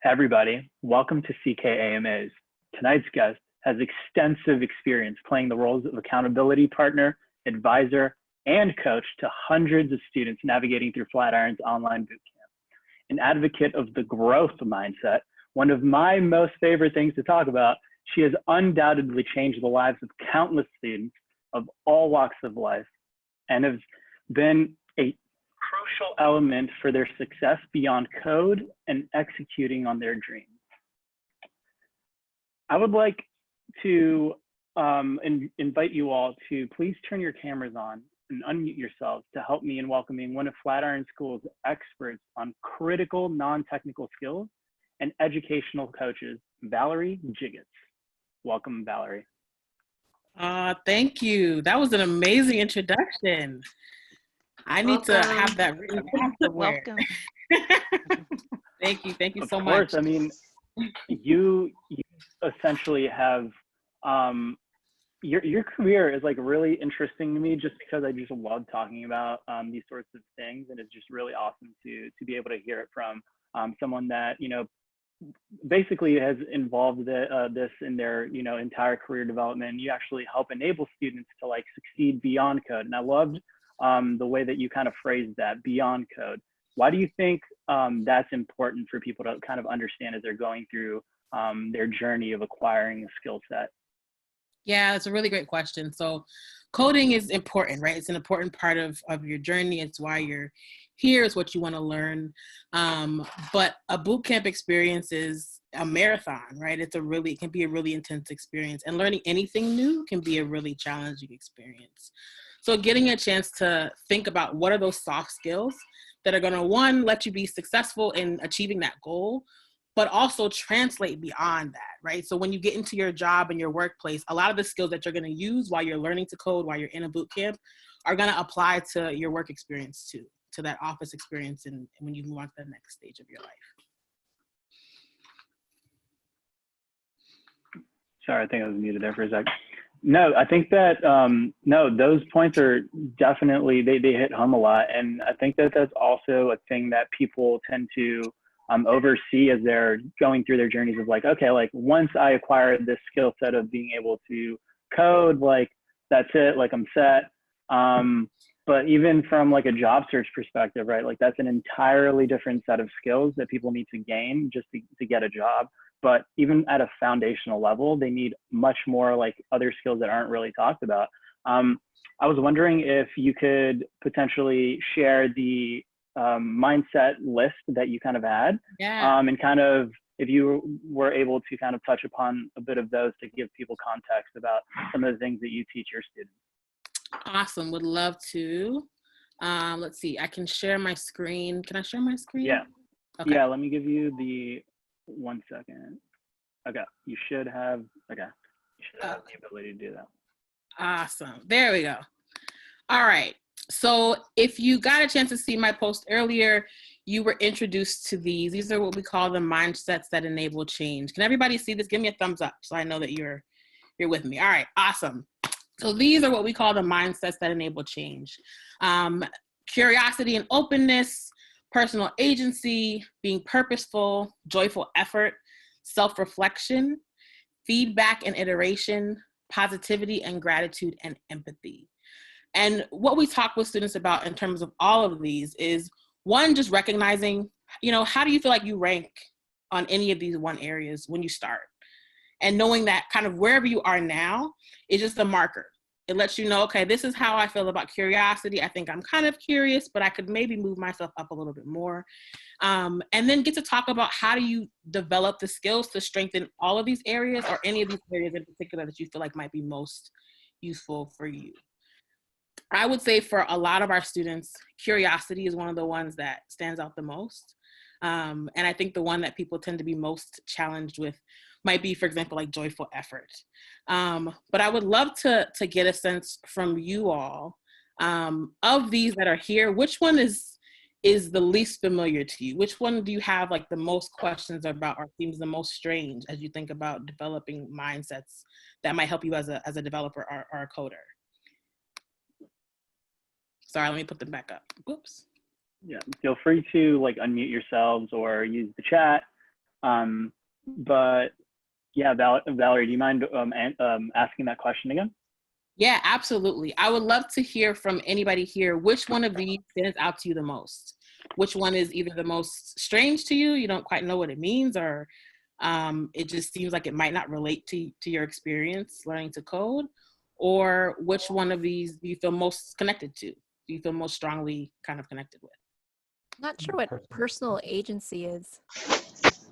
Everybody, welcome to CKAMAs. Tonight's guest has extensive experience playing the roles of accountability partner, advisor, and coach to hundreds of students navigating through Flatiron's online bootcamp. An advocate of the growth mindset, one of my most favorite things to talk about, she has undoubtedly changed the lives of countless students of all walks of life and has been a crucial element for their success beyond code and executing on their dreams. I would like to invite you all to please turn your cameras on and unmute yourselves to help me in welcoming one of Flatiron School's experts on critical non-technical skills and educational coaches, Valerie Jiggetts. Welcome, Valerie. Thank you. That was an amazing introduction. I need to have that written down somewhere. Welcome. Thank you so much. Of course, much. I mean, you essentially have, your career is like really interesting to me just because I just love talking about these sorts of things, and it's just really awesome to be able to hear it from someone that, you know, basically has involved this in their, you know, entire career development. You actually help enable students to like succeed beyond code. And I loved the way that you kind of phrased that, beyond code. Why do you think that's important for people to kind of understand as they're going through their journey of acquiring a skill set? Yeah, that's a really great question. So coding is important, right? It's an important part of your journey. It's why you're here. It's what you want to learn. But a bootcamp experience is a marathon, right? It can be a really intense experience, and learning anything new can be a really challenging experience. So getting a chance to think about what are those soft skills that are going to, one, let you be successful in achieving that goal, but also translate beyond that, right? So when you get into your job and your workplace, a lot of the skills that you're going to use while you're learning to code, while you're in a boot camp, are going to apply to your work experience too, to that office experience, and when you move on to the next stage of your life. Sorry, I think I was muted there for a sec. No, I think that, no, those points are definitely, they hit home a lot. And I think that that's also a thing that people tend to oversee as they're going through their journeys of like, okay, like once I acquire this skill set of being able to code, like that's it, like I'm set. But even from like a job search perspective, right? Like that's an entirely different set of skills that people need to gain just to get a job. But even at a foundational level, they need much more like other skills that aren't really talked about. I was wondering if you could potentially share the mindset list that you kind of had, and kind of if you were able to kind of touch upon a bit of those to give people context about some of the things that you teach your students. Awesome, would love to. Let's see, I can share my screen. Can I share my screen? Yeah. Okay. Yeah, let me give you the 1 second. Okay, you should have the ability to do that. Awesome, there we go. All right, so if you got a chance to see my post earlier, you were introduced to these. These are what we call the mindsets that enable change. Can everybody see this? Give me a thumbs up so I know that you're with me. All right, awesome. So these are what we call the mindsets that enable change. Curiosity and openness, personal agency, being purposeful, joyful effort, self-reflection, feedback and iteration, positivity and gratitude, and empathy. And what we talk with students about in terms of all of these is, one, just recognizing, you know, how do you feel like you rank on any of these one areas when you start? And knowing that kind of wherever you are now is just a marker. It lets you know, okay, this is how I feel about curiosity. I think I'm kind of curious, but I could maybe move myself up a little bit more. And then get to talk about how do you develop the skills to strengthen all of these areas, or any of these areas in particular that you feel like might be most useful for you. I would say for a lot of our students, curiosity is one of the ones that stands out the most. And I think the one that people tend to be most challenged with might be, for example, like joyful effort. But I would love to get a sense from you all, of these that are here, which one is the least familiar to you? Which one do you have like the most questions about, or seems the most strange as you think about developing mindsets that might help you as a developer or a coder? Sorry, let me put them back up. Whoops. Yeah, feel free to like unmute yourselves or use the chat But yeah, Valerie, do you mind asking that question again? Yeah, absolutely. I would love to hear from anybody here. Which one of these stands out to you the most? Which one is either the most strange to you, you don't quite know what it means, or it just seems like it might not relate to your experience learning to code? Or which one of these do you feel most connected to? Do you feel most strongly kind of connected with? Not sure what personal agency is.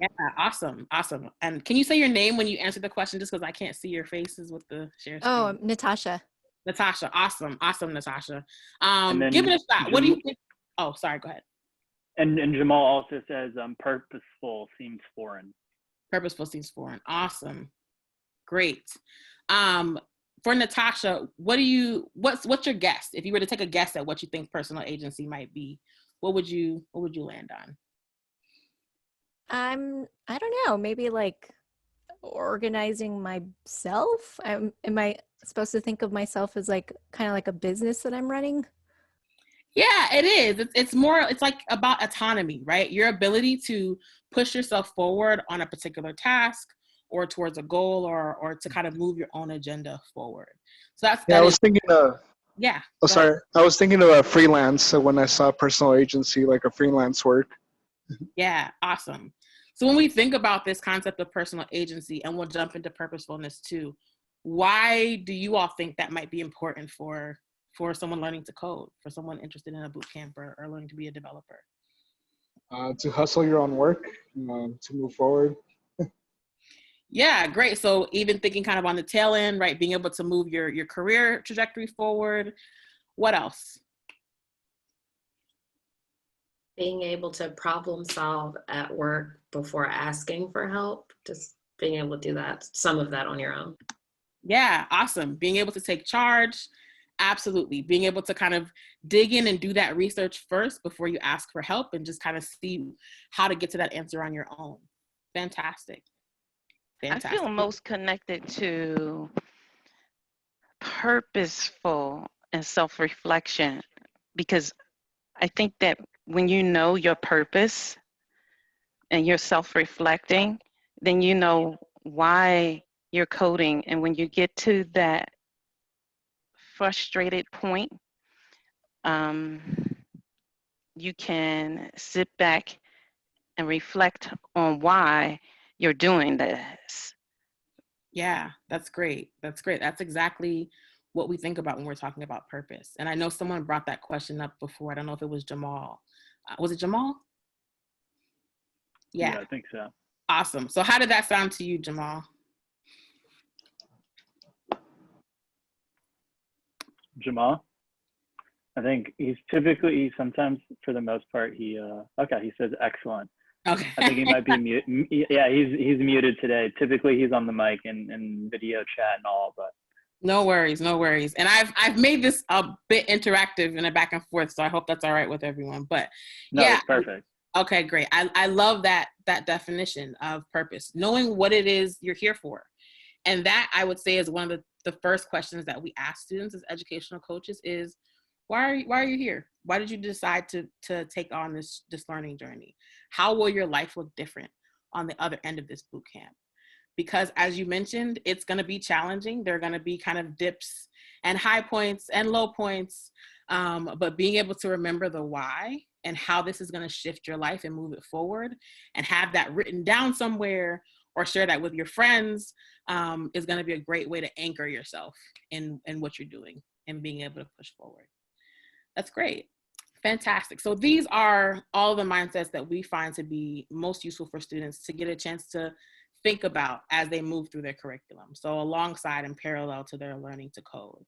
Yeah, awesome, awesome. And can you say your name when you answer the question, just because I can't see your faces with the share screen? Oh, Natasha. Natasha, awesome, awesome, Natasha. And then Give it a shot. What do you think? Oh, sorry, go ahead. And Jamal also says purposeful seems foreign. Purposeful seems foreign. Awesome, great. For Natasha, what's your guess? If you were to take a guess at what you think personal agency might be, what would you land on? I don't know, maybe like organizing myself. Am I supposed to think of myself as like kind of like a business that I'm running? Yeah, it is. It's more, it's like about autonomy, right? Your ability to push yourself forward on a particular task or towards a goal or to kind of move your own agenda forward. So I was thinking yeah. Oh, sorry. I was thinking of a freelance. So when I saw personal agency, like a freelance work. Yeah, awesome. So when we think about this concept of personal agency, and we'll jump into purposefulness too, why do you all think that might be important for someone learning to code, for someone interested in a boot camp or learning to be a developer? To hustle your own work, to move forward. Yeah, great. So even thinking kind of on the tail end, right, being able to move your career trajectory forward. What else? Being able to problem solve at work before asking for help, just being able to do that, some of that on your own. Yeah, awesome. Being able to take charge. Absolutely. Being able to kind of dig in and do that research first before you ask for help and just kind of see how to get to that answer on your own. Fantastic. I feel most connected to purposeful and self-reflection, because I think that when you know your purpose and you're self-reflecting, then you know why you're coding. And when you get to that frustrated point, you can sit back and reflect on why you're doing this. Yeah, that's great. That's great. That's exactly what we think about when we're talking about purpose. And I know someone brought that question up before. I don't know if it was Jamal. Was it Jamal? Yeah, I think so. Awesome. So how did that sound to you, Jamal? Jamal? I think sometimes for the most part, he says excellent. Okay. I think he might be mute. Yeah, he's muted today. Typically he's on the mic and video chat and all, but. No worries, no worries. And I've made this a bit interactive and a back and forth, so I hope that's all right with everyone. But no, yeah, it's perfect. Okay, great. I love that definition of purpose, knowing what it is you're here for. And that, I would say, is one of the first questions that we ask students as educational coaches is, why are you here? Why did you decide to take on this learning journey? How will your life look different on the other end of this boot camp? Because as you mentioned, it's going to be challenging. There are going to be kind of dips and high points and low points, but being able to remember the why and how this is going to shift your life and move it forward and have that written down somewhere or share that with your friends is going to be a great way to anchor yourself in what you're doing and being able to push forward. That's great. Fantastic. So these are all the mindsets that we find to be most useful for students to get a chance to think about as they move through their curriculum. So alongside and parallel to their learning to code.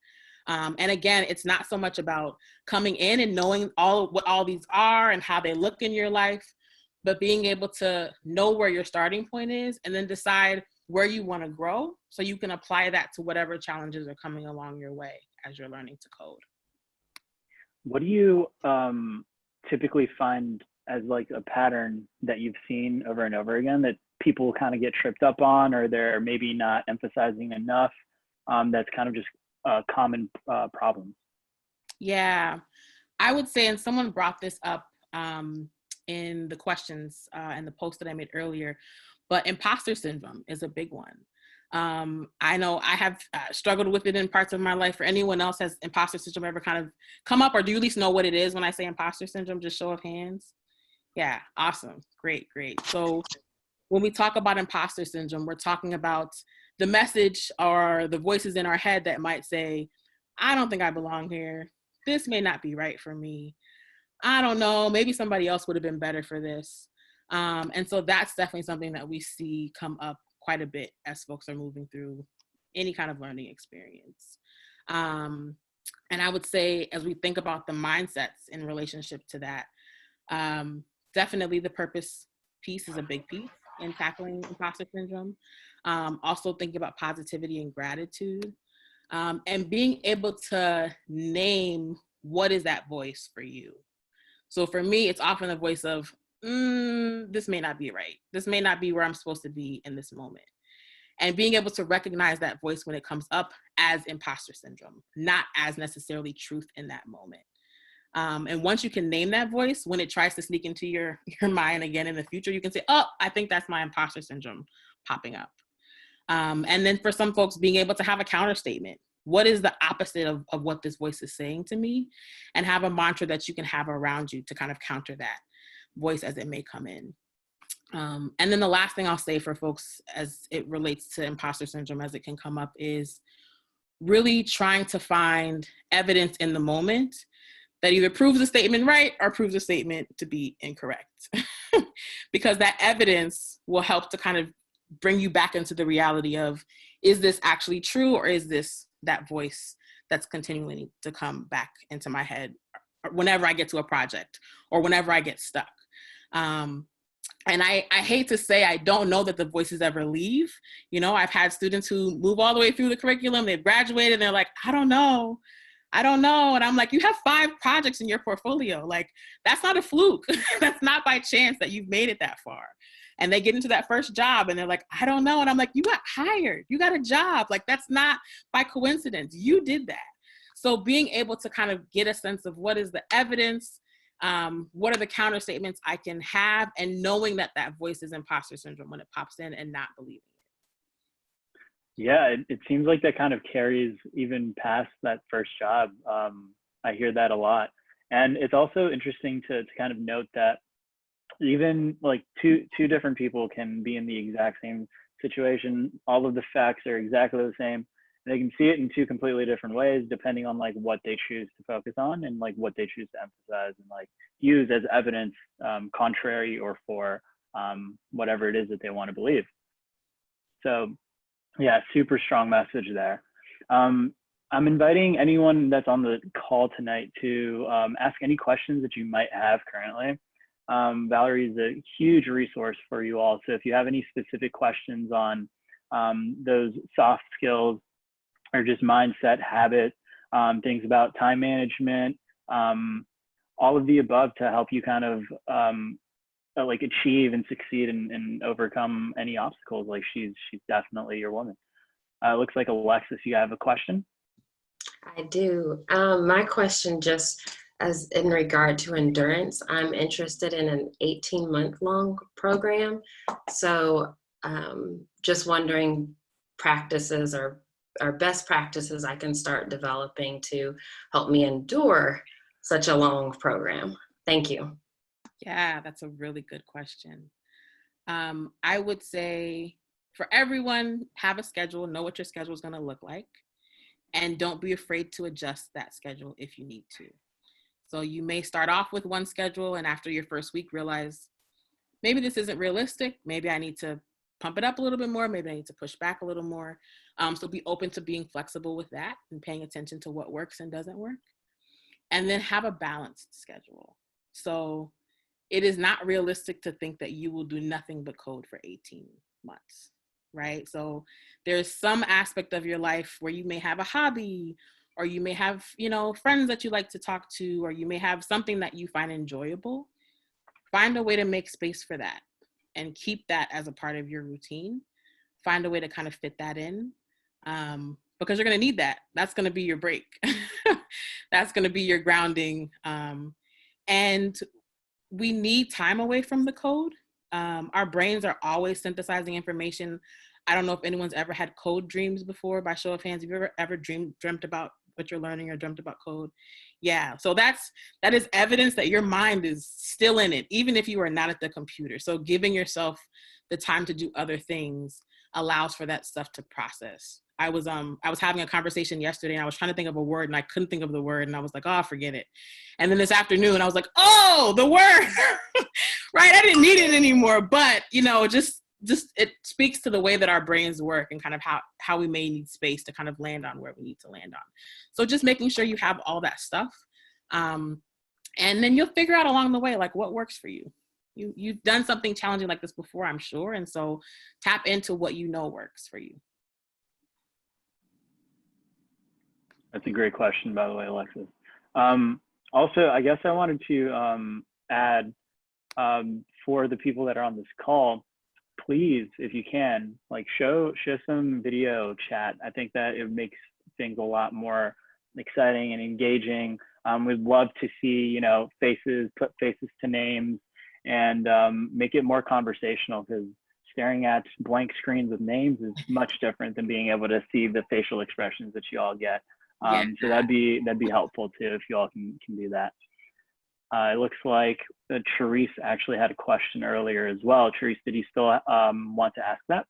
And again, it's not so much about coming in and knowing what all these are and how they look in your life, but being able to know where your starting point is and then decide where you want to grow so you can apply that to whatever challenges are coming along your way as you're learning to code. What do you typically find as like a pattern that you've seen over and over again that people kind of get tripped up on, or they're maybe not emphasizing enough, that's kind of just common problems? Yeah, I would say, and someone brought this up in the questions and the post that I made earlier, but imposter syndrome is a big one. I know I have struggled with it in parts of my life. For anyone else, has imposter syndrome ever kind of come up, or do you at least know what it is when I say imposter syndrome? Just show of hands. Yeah, awesome. Great. So when we talk about imposter syndrome, we're talking about the message or the voices in our head that might say, I don't think I belong here. This may not be right for me. I don't know, maybe somebody else would have been better for this. And so that's definitely something that we see come up quite a bit as folks are moving through any kind of learning experience. And I would say, as we think about the mindsets in relationship to that, definitely the purpose piece is a big piece in tackling imposter syndrome. Also thinking about positivity and gratitude, and being able to name what is that voice for you. So for me, it's often a voice of, this may not be right. This may not be where I'm supposed to be in this moment. And being able to recognize that voice when it comes up as imposter syndrome, not as necessarily truth in that moment. And once you can name that voice, when it tries to sneak into your mind again in the future, you can say, oh, I think that's my imposter syndrome popping up. And then for some folks, being able to have a counter statement. What is the opposite of what this voice is saying to me? And have a mantra that you can have around you to kind of counter that voice as it may come in. And then the last thing I'll say for folks as it relates to imposter syndrome as it can come up is really trying to find evidence in the moment that either proves the statement right or proves the statement to be incorrect. Because that evidence will help to kind of bring you back into the reality of, is this actually true, or is this that voice that's continuing to come back into my head whenever I get to a project or whenever I get stuck. And I hate to say, I don't know that the voices ever leave. You know, I've had students who move all the way through the curriculum, they've graduated, and they're like, I don't know. And I'm like, you have 5 projects in your portfolio. Like, that's not a fluke. That's not by chance that you've made it that far. And they get into that first job and they're like, I don't know. And I'm like, you got hired, you got a job. Like, that's not by coincidence. You did that. So being able to kind of get a sense of what is the evidence, what are the counter statements I can have, and knowing that that voice is imposter syndrome when it pops in and not believing it. Yeah, it seems like that kind of carries even past that first job. I hear that a lot. And it's also interesting to kind of note that even like two different people can be in the exact same situation. All of the facts are exactly the same. They can see it in 2 completely different ways, depending on like what they choose to focus on and like what they choose to emphasize and like use as evidence, contrary or for whatever it is that they want to believe. So yeah, super strong message there. I'm inviting anyone that's on the call tonight to ask any questions that you might have currently. Valerie is a huge resource for you all. So if you have any specific questions on those soft skills or just mindset, habit, things about time management, all of the above to help you kind of like achieve and succeed and overcome any obstacles, like she's definitely your woman. Looks like Alexis, you have a question? I do. My question, just as in regard to endurance, I'm interested in an 18-month-long program. So just wondering practices or best practices I can start developing to help me endure such a long program. Thank you. Yeah, that's a really good question. I would say for everyone, have a schedule, know what your schedule is going to look like, and don't be afraid to adjust that schedule if you need to. So you may start off with one schedule and after your first week realize, maybe this isn't realistic. Maybe I need to pump it up a little bit more. Maybe I need to push back a little more. So be open to being flexible with that and paying attention to what works and doesn't work. And then have a balanced schedule. So it is not realistic to think that you will do nothing but code for 18 months, right? So there's some aspect of your life where you may have a hobby, or you may have, friends that you like to talk to, or you may have something that you find enjoyable. Find a way to make space for that and keep that as a part of your routine. Find a way to kind of fit that in, because you're going to need that. That's going to be your break. That's going to be your grounding. And we need time away from the code. Our brains are always synthesizing information. I don't know if anyone's ever had code dreams before. By show of hands, have you ever dreamt about what you're learning or dreamt about code? Yeah, so that is evidence that your mind is still in it, even if you are not at the computer. So giving yourself the time to do other things allows for that stuff to process. I was having a conversation yesterday and I was trying to think of a word and I couldn't think of the word and I was like, oh, forget it. And then this afternoon I was like, oh, the word, right? I didn't need it anymore. But, just it speaks to the way that our brains work and kind of how we may need space to kind of land on where we need to land on. So just making sure you have all that stuff. And then you'll figure out along the way, like what works for you. You've done something challenging like this before, I'm sure. And so tap into what you know works for you. That's a great question, by the way, Alexis. Also, I guess I wanted to add for the people that are on this call, please, if you can, like show some video chat. I think that it makes things a lot more exciting and engaging. We'd love to see, put faces to names and make it more conversational, because staring at blank screens with names is much different than being able to see the facial expressions that you all get. So that'd be helpful too if you all can do that. It looks like Charisse actually had a question earlier as well. Charisse, did you still want to ask that?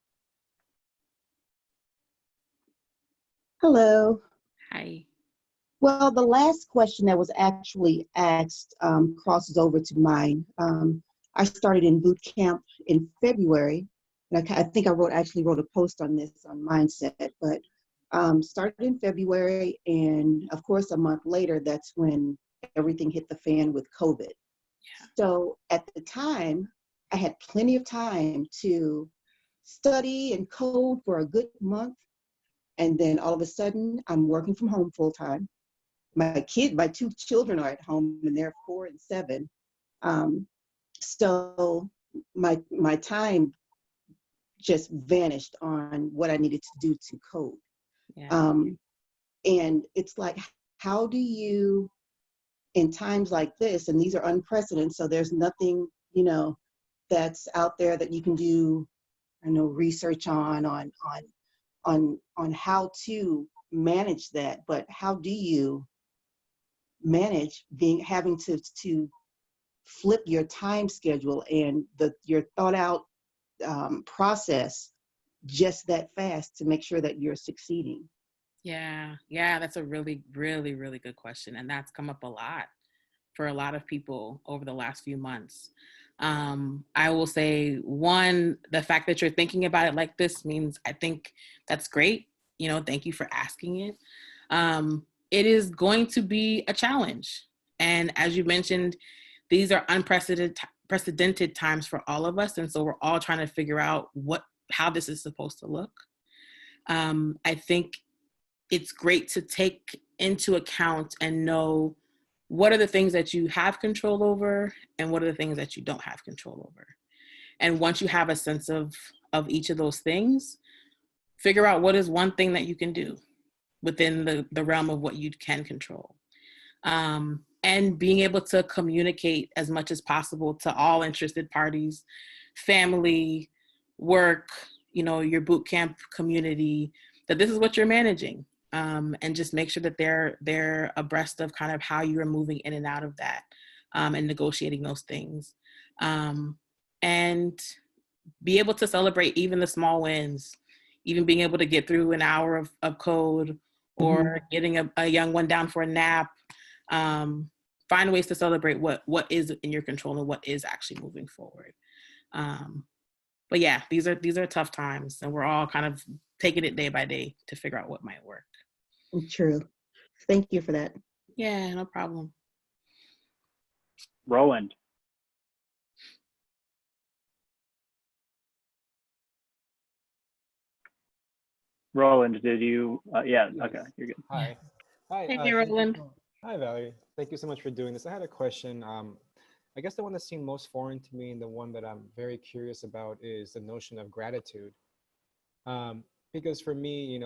Hello. Hi. Well, the last question that was actually asked crosses over to mine. I started in boot camp in February, and I think I actually wrote a post on this on Mindset, but started in February, and of course a month later, that's when everything hit the fan with COVID. Yeah. So at the time, I had plenty of time to study and code for a good month, and then all of a sudden, I'm working from home full time. My two children are at home, and they're 4 and 7. So my time just vanished on what I needed to do to code. Yeah. And it's like, how do you, in times like this, and these are unprecedented, so there's nothing, that's out there that you can do, research on how to manage that, but how do you manage having to flip your time schedule and your thought out process just that fast to make sure that you're succeeding? Yeah, that's a really, really, really good question. And that's come up a lot for a lot of people over the last few months. I will say, one, the fact that you're thinking about it like this means, I think that's great. Thank you for asking it. It is going to be a challenge. And as you mentioned, these are unprecedented times for all of us. And so we're all trying to figure out how this is supposed to look. I think it's great to take into account and know what are the things that you have control over and what are the things that you don't have control over. And once you have a sense of each of those things, figure out what is one thing that you can do within the realm of what you can control. And being able to communicate as much as possible to all interested parties, family, work, your boot camp community, that this is what you're managing. And just make sure that they're abreast of kind of how you're moving in and out of that, and negotiating those things. And be able to celebrate even the small wins, even being able to get through an hour of code, or getting a young one down for a nap. Find ways to celebrate what is in your control and what is actually moving forward. But yeah, these are tough times, and we're all kind of taking it day by day to figure out what might work. True. Thank you for that. Yeah, no problem. Roland. Roland, did you? Yeah, yes. Okay, you're good. Hi. Hi. Hey, Roland. Hi, Valerie. Thank you so much for doing this. I had a question. I guess the one that seemed most foreign to me and the one that I'm very curious about is the notion of gratitude. Because for me,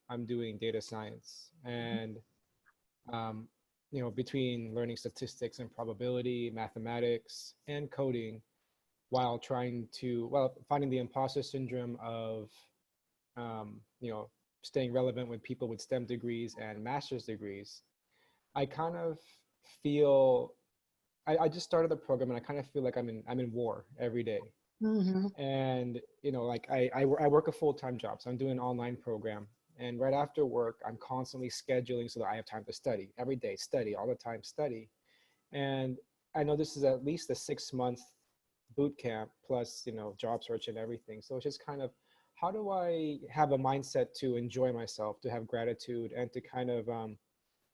I'm doing data science, and between learning statistics and probability, mathematics, and coding, while finding the imposter syndrome of, staying relevant with people with STEM degrees and master's degrees. I kind of feel, I just started the program and I kind of feel like I'm in war every day. And, like I work a full-time job, so I'm doing an online program. And right after work, I'm constantly scheduling so that I have time to study. Every day, study, all the time, study. And I know this is at least a 6-month boot camp plus, job search and everything. So it's just kind of, how do I have a mindset to enjoy myself, to have gratitude, and to kind of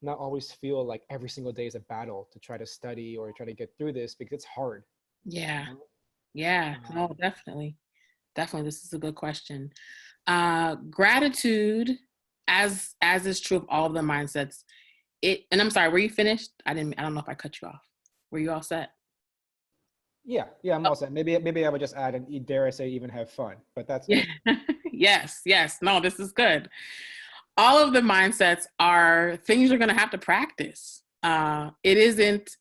not always feel like every single day is a battle to try to study or try to get through this, because it's hard. Yeah. Yeah. No, definitely. Definitely. This is a good question. Gratitude, as is true of all of the mindsets, and I'm sorry, were you finished? I don't know if I cut you off. Were you all set? Yeah, I'm all set. Maybe I would just add, and dare I say, even have fun, but that's it. Yes. No, this is good. All of the mindsets are things you're going to have to practice. It isn't,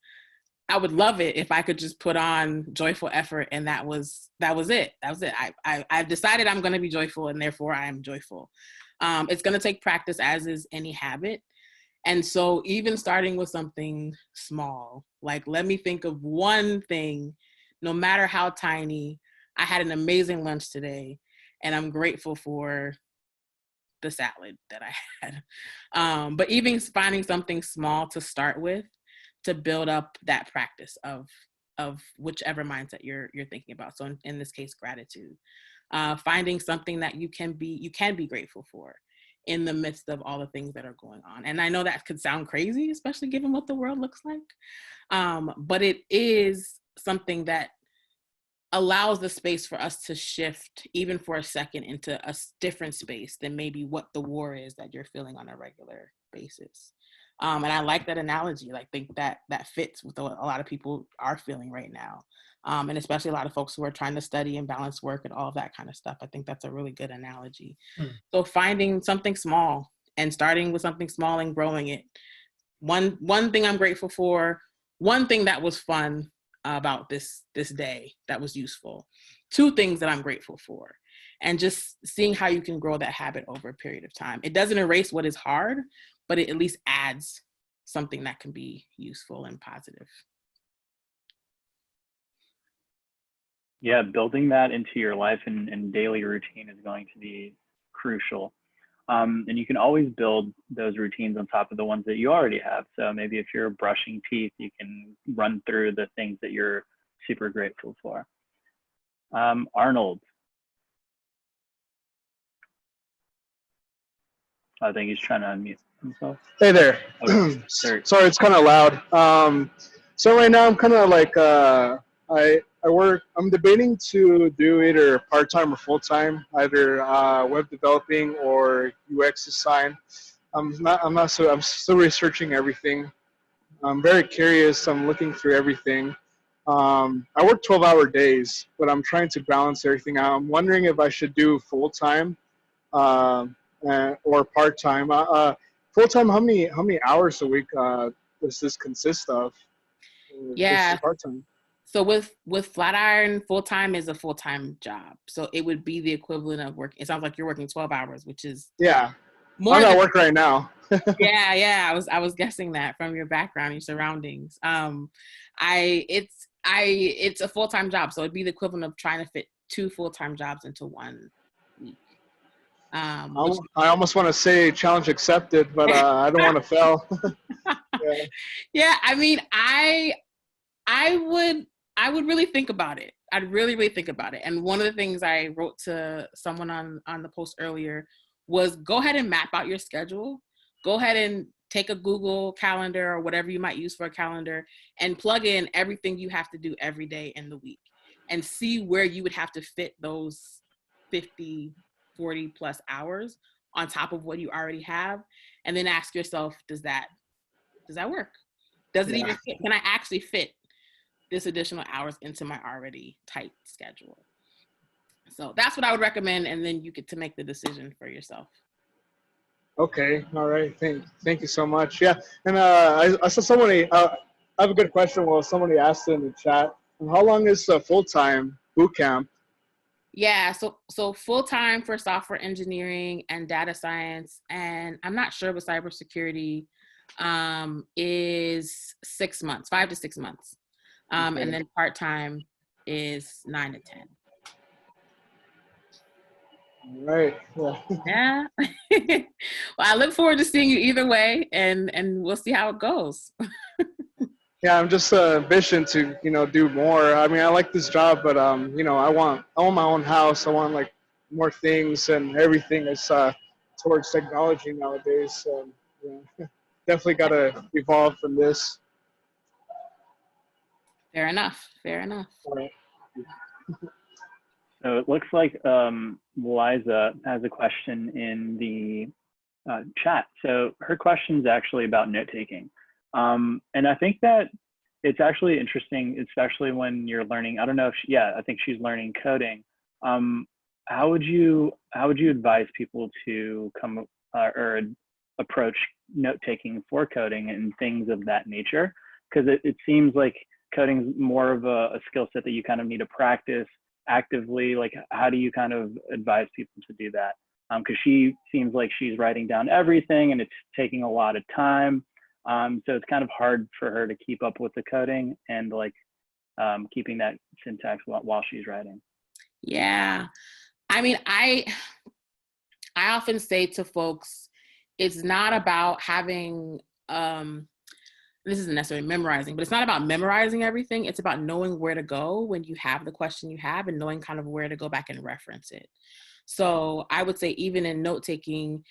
I would love it if I could just put on joyful effort and that was it. I've decided I'm going to be joyful and therefore I am joyful. It's going to take practice, as is any habit. And so even starting with something small, like let me think of one thing, no matter how tiny. I had an amazing lunch today and I'm grateful for the salad that I had. But even finding something small to start with, to build up that practice of whichever mindset you're thinking about. So in this case, gratitude. Finding something that you can be grateful for in the midst of all the things that are going on. And I know that could sound crazy, especially given what the world looks like. But it is something that allows the space for us to shift, even for a second, into a different space than maybe what the war is that you're feeling on a regular basis. And I like that analogy. I think that fits with what a lot of people are feeling right now. And especially a lot of folks who are trying to study and balance work and all of that kind of stuff. I think that's a really good analogy. So finding something small and starting with something small and growing it. One thing I'm grateful for, one thing that was fun about this day that was useful, 2 things that I'm grateful for, and just seeing how you can grow that habit over a period of time. It doesn't erase what is hard, but it at least adds something that can be useful and positive. Yeah, building that into your life and daily routine is going to be crucial. And you can always build those routines on top of the ones that you already have. So maybe if you're brushing teeth, you can run through the things that you're super grateful for. Arnold. I think he's trying to unmute himself. Hey there. Okay. Sorry, it's kind of loud. So right now I'm kind of like I'm debating to do either part-time or full-time, either web developing or UX design. I'm still researching everything. I'm very curious. I'm looking through everything. I work 12-hour days, but I'm trying to balance everything out. I'm wondering if I should do full-time or part-time. Full-time, how many hours a week does this consist of? Yeah. Part-time. So with Flatiron, full-time is a full-time job. So it would be the equivalent of work. It sounds like you're working 12 hours, which is more. I'm at work right now. Yeah. I was guessing that from your background, your surroundings. It's a full-time job. So it'd be the equivalent of trying to fit 2 full-time jobs into 1 week. I almost want to say challenge accepted, but I don't want to fail. Yeah. I mean, I would really think about it. I'd really think about it. And one of the things I wrote to someone on the post earlier was go ahead and map out your schedule. Go ahead and take a Google Calendar or whatever you might use for a calendar and plug in everything you have to do every day in the week and see where you would have to fit those 50, 40 plus hours on top of what you already have. And then ask yourself, does that work? Does it even fit? Can I actually fit this additional hours into my already tight schedule? So that's what I would recommend. And then you get to make the decision for yourself. Okay, all right. Thank you so much. Yeah, and I saw somebody. I have a good question. Well, somebody asked in the chat. How long is full-time boot camp? Yeah, so full time for software engineering and data science, and I'm not sure with cybersecurity, is 6 months, 5 to 6 months, Okay. and then part time is 9 to 10. All right. Yeah. Yeah. Well, I look forward to seeing you either way, and we'll see how it goes. Yeah, I'm just ambition to do more. I mean, I like this job, but I want my own house. I want like more things, and everything is towards technology nowadays. So definitely got to evolve from this. Fair enough. Fair enough. All right. So it looks like Liza has a question in the chat. So her question is actually about note taking. And I think that it's actually interesting, especially when you're learning. I don't know if I think she's learning coding. How would you advise people to come or approach note taking for coding and things of that nature? Because it seems like coding is more of a skill set that you kind of need to practice actively. Like, how do you kind of advise people to do that? Because she seems like she's writing down everything and it's taking a lot of time. So it's kind of hard for her to keep up with the coding and like keeping that syntax while she's writing. Yeah. I mean, I often say to folks, it's not about having, this isn't necessarily memorizing, but it's not about memorizing everything. It's about knowing where to go when you have the question you have and knowing kind of where to go back and reference it. So I would say even in note taking,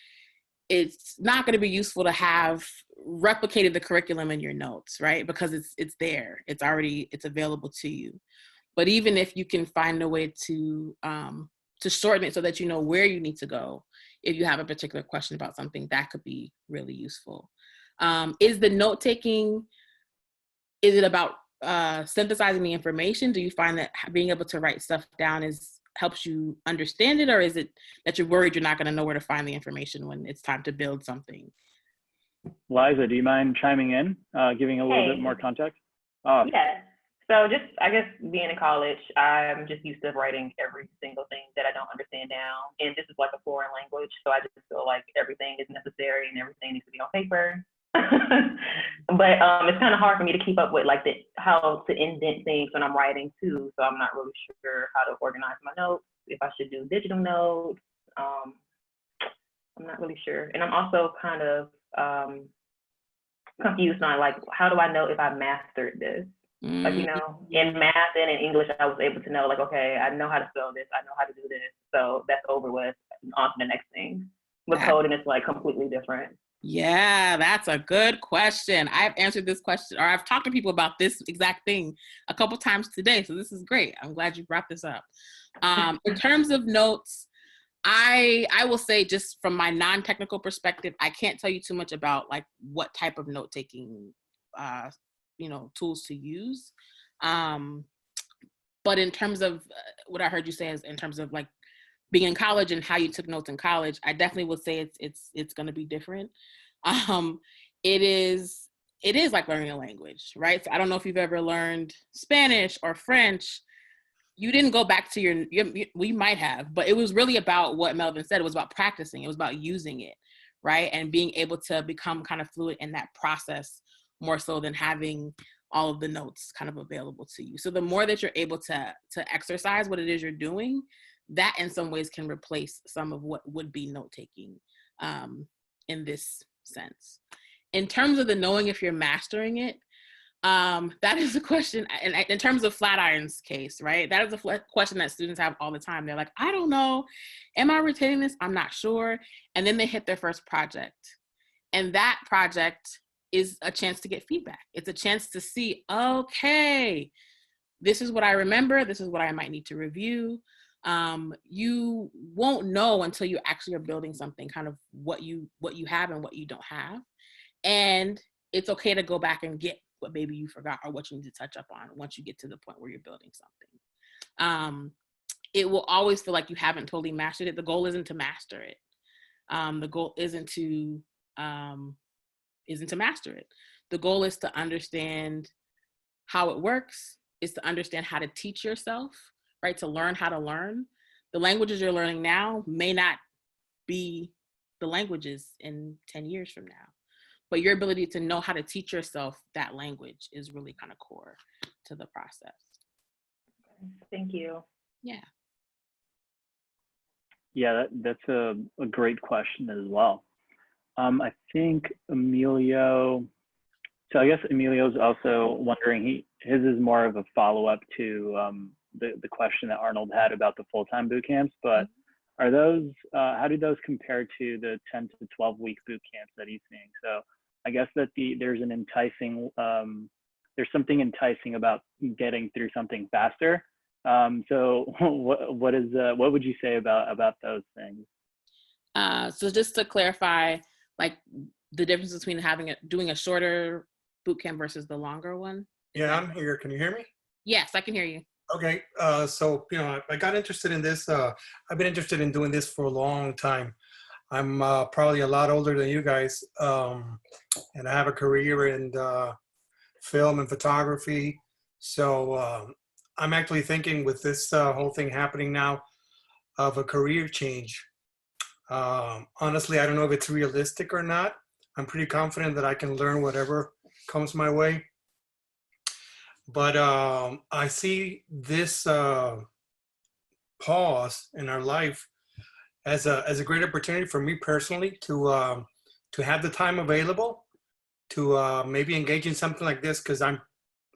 it's not going to be useful to have replicated the curriculum in your notes, right? Because it's there, it's available to you. But even if you can find a way to shorten it so that you know where you need to go, if you have a particular question about something, that could be really useful. Is the note taking, is it about synthesizing the information? Do you find that being able to write stuff down helps you understand it, or is it that you're worried you're not going to know where to find the information when it's time to build something? Liza, do you mind chiming in, giving a little bit more context? Yeah. So just, I guess, being in college, I'm just used to writing every single thing that I don't understand down. And this is like a foreign language, so I just feel like everything is necessary and everything needs to be on paper. But it's kind of hard for me to keep up with like how to indent things when I'm writing too. So I'm not really sure how to organize my notes, if I should do digital notes. I'm not really sure. And I'm also kind of confused on like, how do I know if I mastered this? Like, in math and in English, I was able to know like, okay, I know how to spell this. I know how to do this. So that's over with, on to the next thing. With coding, it's like completely different. Yeah, that's a good question. I've answered this question, or I've talked to people about this exact thing a couple times today. So this is great. I'm glad you brought this up. In terms of notes, I will say, just from my non-technical perspective, I can't tell you too much about like what type of note-taking tools to use. But in terms of what I heard you say is in terms of like being in college and how you took notes in college, I definitely would say it's going to be different. It is like learning a language, right? So I don't know if you've ever learned Spanish or French. You didn't go back to we might have, but it was really about what Melvin said. It was about practicing. It was about using it, right? And being able to become kind of fluid in that process more so than having all of the notes kind of available to you. So the more that you're able to exercise what it is you're doing, that in some ways can replace some of what would be note-taking in this sense. In terms of the knowing if you're mastering it, that is a question, and in terms of Flatiron's case, right? That is a question that students have all the time. They're like, I don't know, am I retaining this? I'm not sure. And then they hit their first project. And that project is a chance to get feedback. It's a chance to see, okay, this is what I remember. This is what I might need to review. You won't know until you actually are building something, kind of what you have and what you don't have. And it's okay to go back and get what maybe you forgot or what you need to touch up on once you get to the point where you're building something. It will always feel like you haven't totally mastered it. The goal isn't to master it. The goal isn't to master it. The goal is to understand how it works, is to understand how to teach yourself, right? To learn how to learn. The languages you're learning now may not be the languages in 10 years from now, but your ability to know how to teach yourself that language is really kind of core to the process. Thank you. Yeah. Yeah, that's a great question as well. I think Emilio, so I guess Emilio's also wondering, his is more of a follow-up to the question that Arnold had about the full-time boot camps, but are those, how do those compare to the 10 to 12 week boot camps that he's seeing? So I guess that there's an enticing, there's something enticing about getting through something faster. So what would you say about those things? So just to clarify, like the difference between doing a shorter boot camp versus the longer one? Yeah, I'm here. Can you hear me? Yes, I can hear you. Okay. So, I got interested in this. I've been interested in doing this for a long time. I'm probably a lot older than you guys. And I have a career in film and photography. So I'm actually thinking with this whole thing happening now of a career change. Honestly, I don't know if it's realistic or not. I'm pretty confident that I can learn whatever comes my way. But I see this pause in our life as a great opportunity for me personally to have the time available to maybe engage in something like this, because I'm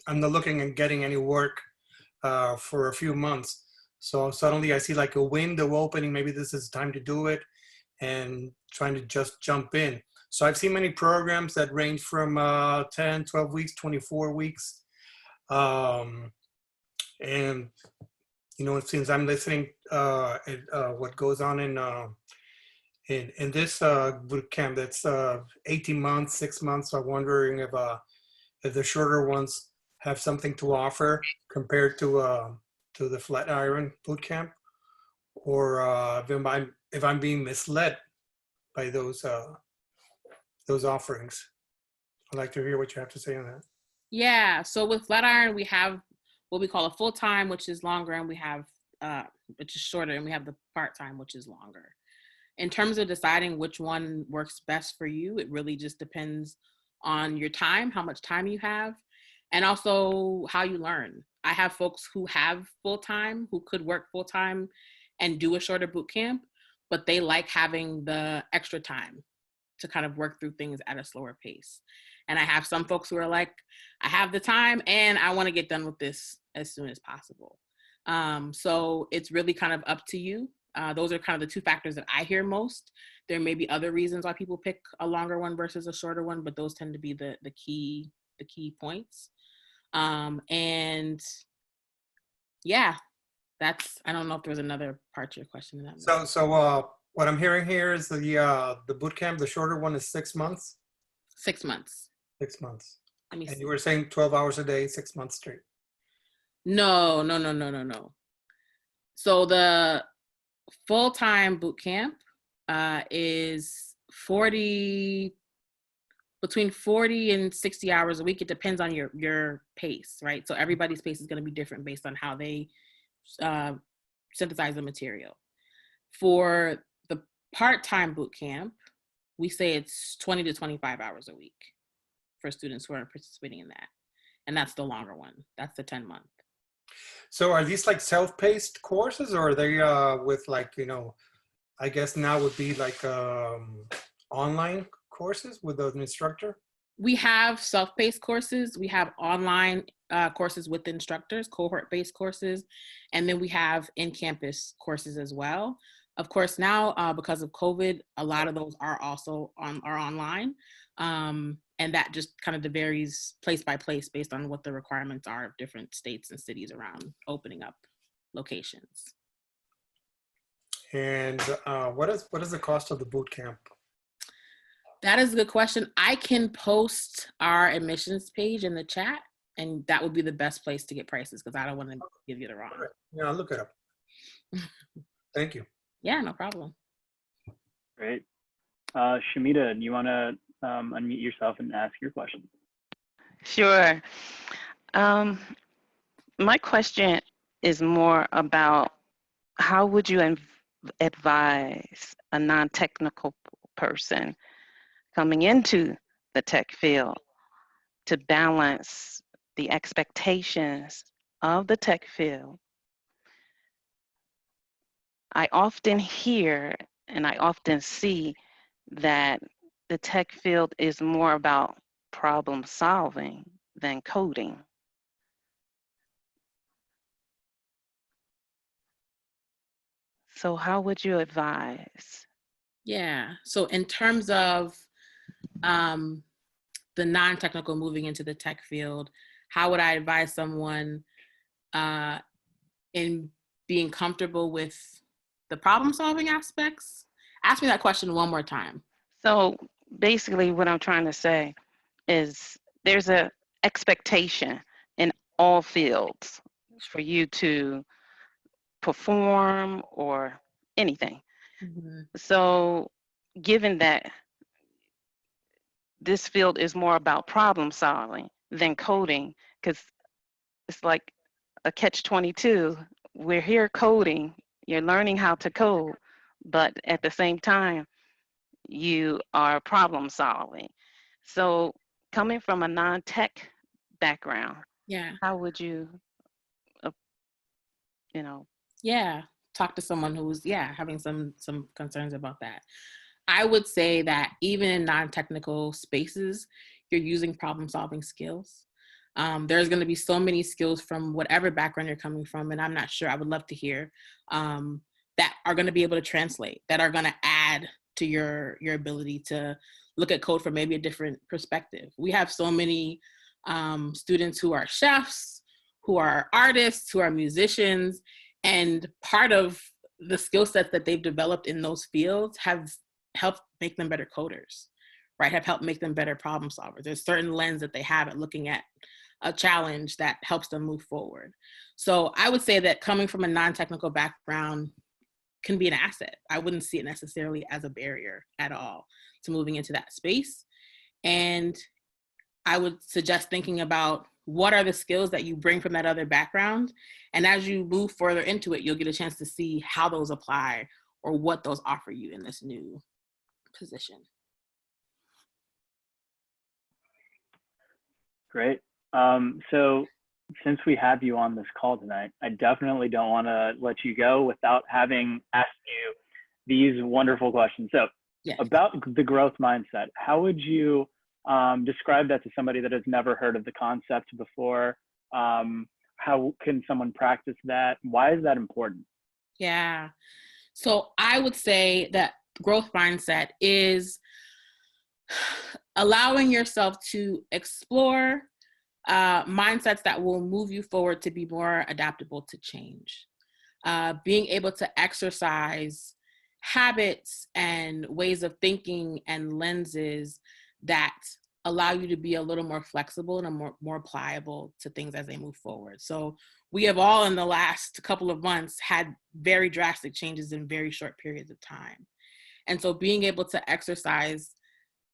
not looking at getting any work for a few months. So suddenly I see like a window opening. Maybe this is time to do it, and trying to just jump in. So I've seen many programs that range from 10, 12 weeks, 24 weeks. And since I'm listening at what goes on in this boot camp that's 18 months, 6 months, I'm wondering if the shorter ones have something to offer compared to the Flatiron boot camp, or if I'm being misled by those offerings. I'd like to hear what you have to say on that. Yeah, so with Flatiron, we have what we call a full-time, which is longer, and we have which is shorter, and we have the part-time, which is longer. In terms of deciding which one works best for you, it really just depends on your time, how much time you have, and also how you learn. I have folks who have full-time, who could work full-time and do a shorter boot camp, but they like having the extra time to kind of work through things at a slower pace. And I have some folks who are like, I have the time and I want to get done with this as soon as possible. So it's really kind of up to you. Those are kind of the two factors that I hear most. There may be other reasons why people pick a longer one versus a shorter one, but those tend to be the key points. And yeah, I don't know if there was another part to your question in that. So what I'm hearing here is the boot camp, the shorter one is 6 months. 6 months. 6 months. And you were saying 12 hours a day, 6 months straight. No. So the full-time boot camp is between 40 and 60 hours a week. It depends on your pace, right? So everybody's pace is going to be different based on how they synthesize the material. For the part-time boot camp, we say it's 20 to 25 hours a week for students who are participating in that. And that's the longer one. That's the 10-month. So are these like self-paced courses, or are they with like, I guess now would be like online courses with an instructor? We have self-paced courses. We have online courses with instructors, cohort-based courses. And then we have in-campus courses as well. Of course, now because of COVID, a lot of those are also online. And that just kind of varies place by place based on what the requirements are of different states and cities around opening up locations. And what is the cost of the boot camp? That is a good question. I can post our admissions page in the chat, and that would be the best place to get prices, because I don't want to give you the wrong. Yeah, I'll look it up. Thank you. Yeah, no problem. Great. Shamita, do you want to unmute yourself and ask your question? Sure. My question is more about how would you advise a non-technical person coming into the tech field to balance the expectations of the tech field? I often hear and I often see that the tech field is more about problem solving than coding. So how would you advise? Yeah. So in terms of the non-technical moving into the tech field, how would I advise someone in being comfortable with the problem-solving aspects? Ask me that question one more time. So basically what I'm trying to say is there's a expectation in all fields for you to perform or anything. Mm-hmm. So given that this field is more about problem solving than coding, because it's like a catch-22. We're here coding, you're learning how to code, but at the same time, you are problem solving. So coming from a non-tech background, Yeah. how would you, Yeah, talk to someone who's having some concerns about that. I would say that even in non-technical spaces, you're using problem-solving skills. There's going to be so many skills from whatever background you're coming from, and I'm not sure, I would love to hear, that are going to be able to translate, that are going to add to your ability to look at code from maybe a different perspective. We have so many students who are chefs, who are artists, who are musicians, and part of the skill sets that they've developed in those fields have helped make them better coders, right? Have helped make them better problem solvers. There's certain lens that they have at looking at a challenge that helps them move forward. So I would say that coming from a non-technical background can be an asset. I wouldn't see it necessarily as a barrier at all to moving into that space. And I would suggest thinking about what are the skills that you bring from that other background. And as you move further into it, you'll get a chance to see how those apply or what those offer you in this new position. Great. So since we have you on this call tonight, I definitely don't want to let you go without having asked you these wonderful questions. So yes. About the growth mindset, how would you describe that to somebody that has never heard of the concept before? How can someone practice that? Why is that important? Yeah. So I would say that growth mindset is allowing yourself to explore mindsets that will move you forward to be more adaptable to change. Being able to exercise habits and ways of thinking and lenses that allow you to be a little more flexible and more pliable to things as they move forward. So we have all in the last couple of months had very drastic changes in very short periods of time. And so being able to exercise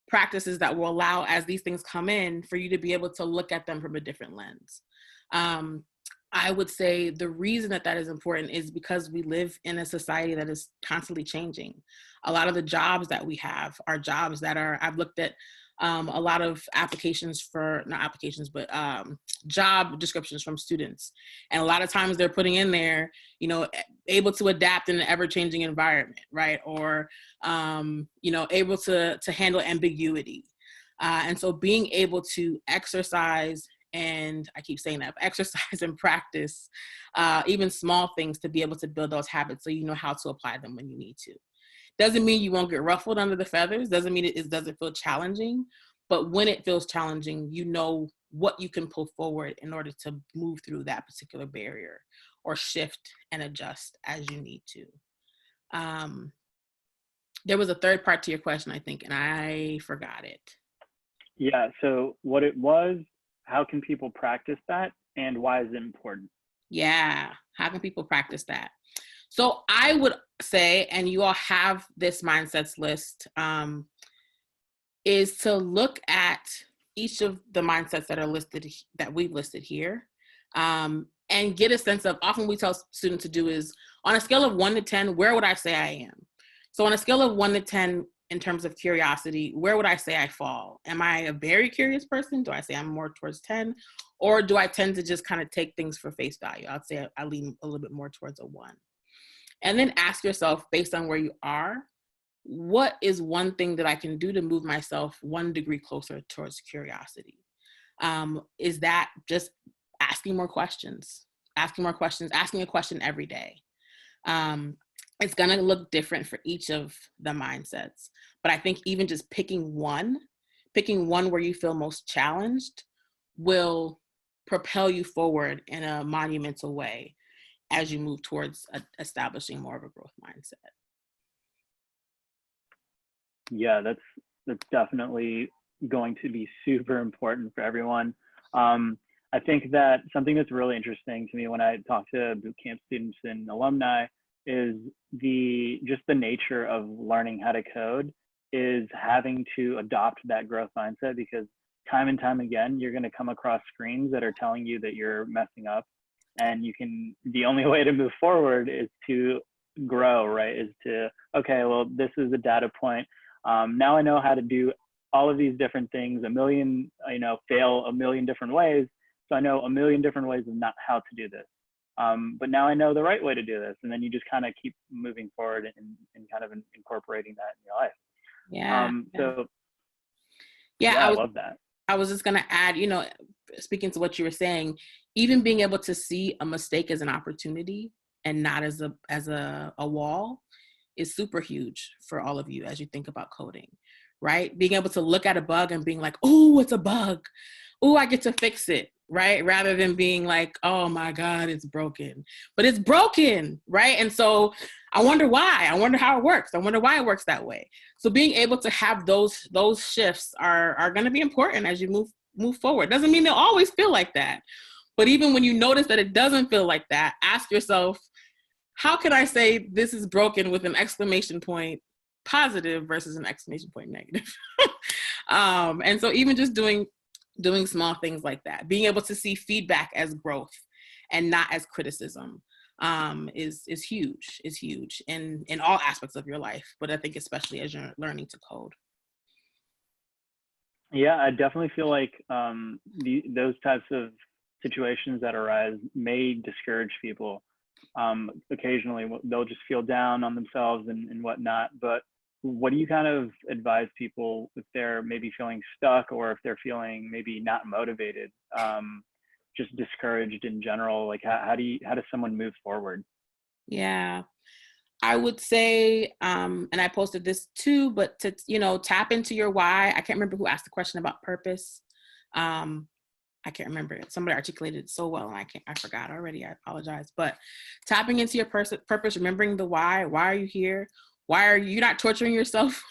practices that will allow, as these things come in, for you to be able to look at them from a different lens. I would say the reason that is important is because we live in a society that is constantly changing. A lot of the jobs that we have are jobs that are, I've looked at a lot of applications for, not applications, but job descriptions from students. And a lot of times they're putting in there, able to adapt in an ever-changing environment, right? Or, able to handle ambiguity. And so being able to exercise, and I keep saying that, but exercise and practice even small things to be able to build those habits so you know how to apply them when you need to. Doesn't mean you won't get ruffled under the feathers, doesn't mean it doesn't feel challenging, but when it feels challenging, you know what you can pull forward in order to move through that particular barrier or shift and adjust as you need to. There was a third part to your question, I think, and I forgot it. Yeah, so what it was, how can people practice that, and why is it important? Yeah, how can people practice that? So I would say, and you all have this mindsets list, is to look at each of the mindsets that are listed, that we've listed here, and get a sense of, often we tell students to do is, on a scale of 1 to 10, where would I say I am? So on a scale of 1 to 10, in terms of curiosity, where would I say I fall? Am I a very curious person? Do I say I'm more towards 10? Or do I tend to just kind of take things for face value? I'd say I lean a little bit more towards a 1. And then ask yourself, based on where you are, what is one thing that I can do to move myself 1 degree closer towards curiosity? Is that just asking more questions, asking a question every day? It's going to look different for each of the mindsets. But I think even just picking one where you feel most challenged will propel you forward in a monumental way as you move towards establishing more of a growth mindset. Yeah, that's definitely going to be super important for everyone. I think that something that's really interesting to me when I talk to bootcamp students and alumni is just the nature of learning how to code is having to adopt that growth mindset, because time and time again, you're going to come across screens that are telling you that you're messing up, and the only way to move forward is to grow, right? Is to, okay, well, this is a data point. Now I know how to do all of these different things, fail a million different ways. So I know a million different ways of not how to do this. But now I know the right way to do this. And then you just kind of keep moving forward and kind of incorporating that in your life. I love that. I was just going to add, speaking to what you were saying, even being able to see a mistake as an opportunity and not as a wall is super huge for all of you as you think about coding, right? Being able to look at a bug and being like, oh, it's a bug. Oh, I get to fix it, right? Rather than being like, oh my God, it's broken. But it's broken, right? And so I wonder why. I wonder how it works. I wonder why it works that way. So being able to have those shifts are going to be important as you move forward. Doesn't mean they'll always feel like that. But even when you notice that it doesn't feel like that, ask yourself, how can I say this is broken with an exclamation point positive versus an exclamation point negative? And so even just doing small things like that, being able to see feedback as growth and not as criticism, is huge in all aspects of your life, but I think especially as you're learning to code. Yeah, I definitely feel like those types of situations that arise may discourage people. Occasionally they'll just feel down on themselves and whatnot, but what do you kind of advise people if they're maybe feeling stuck, or if they're feeling maybe not motivated, just discouraged in general? Like how does someone move forward? Yeah, I would say, and I posted this too, but to, tap into your why. I can't remember who asked the question about purpose. I can't remember it. Somebody articulated it so well, and I forgot already. I apologize. But tapping into your purpose, remembering the why. Why are you here? Why are you not torturing yourself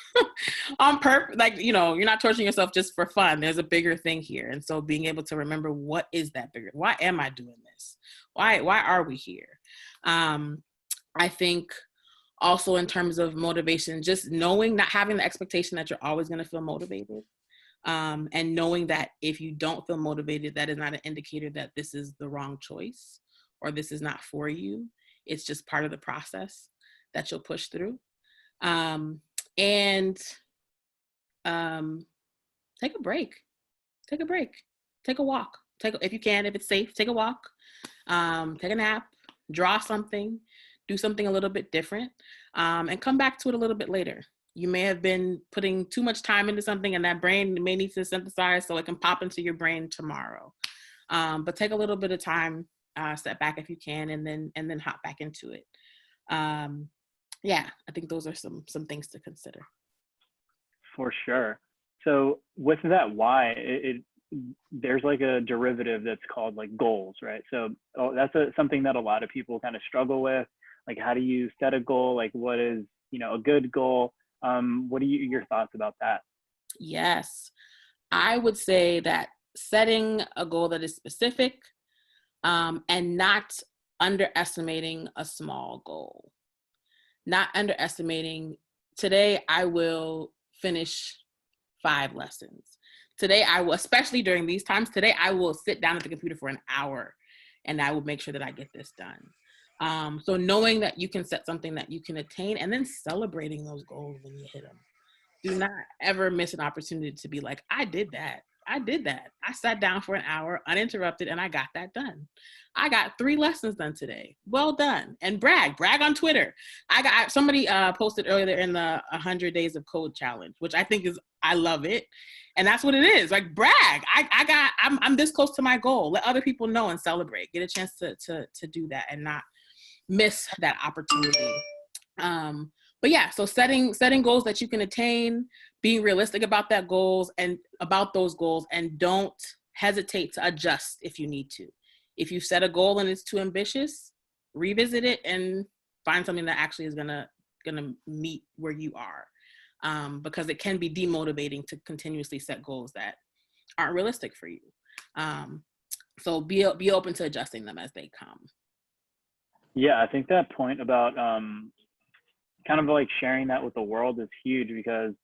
on purpose? Like, you're not torturing yourself just for fun. There's a bigger thing here. And so being able to remember, what is that bigger? Why am I doing this? Why are we here? I think also in terms of motivation, just knowing, not having the expectation that you're always going to feel motivated. And knowing that if you don't feel motivated, that is not an indicator that this is the wrong choice or this is not for you. It's just part of the process that you'll push through. And take a break, take a walk, if you can, if it's safe, take a walk, take a nap, draw something, do something a little bit different, and come back to it a little bit later. You may have been putting too much time into something, and that brain may need to synthesize so it can pop into your brain tomorrow. But take a little bit of time, step back if you can, and then hop back into it. I think those are some things to consider. For sure. So with that why, there's like a derivative that's called like goals, right? So that's something that a lot of people kind of struggle with. Like, how do you set a goal? Like, what is, a good goal? What are your thoughts about that? Yes, I would say that setting a goal that is specific, and not underestimating a small goal. Not underestimating, today I will finish 5 lessons. Today I will, especially during these times, today I will sit down at the computer for an hour and I will make sure that I get this done. So knowing that you can set something that you can attain and then celebrating those goals when you hit them. Do not ever miss an opportunity to be like, I did that. I sat down for an hour uninterrupted and I got that done. I got 3 lessons done today. Well done. And brag on Twitter. Somebody posted earlier in the 100 Days of Code challenge, which I think I love it. And that's what it is. Like, brag. I'm this close to my goal. Let other people know and celebrate. Get a chance to do that and not miss that opportunity. But yeah, so setting goals that you can attain, being realistic about those goals, and don't hesitate to adjust if you need to. If you set a goal and it's too ambitious, revisit it and find something that actually is gonna meet where you are, because it can be demotivating to continuously set goals that aren't realistic for you. So be open to adjusting them as they come. Yeah, I think that point about kind of like sharing that with the world is huge, because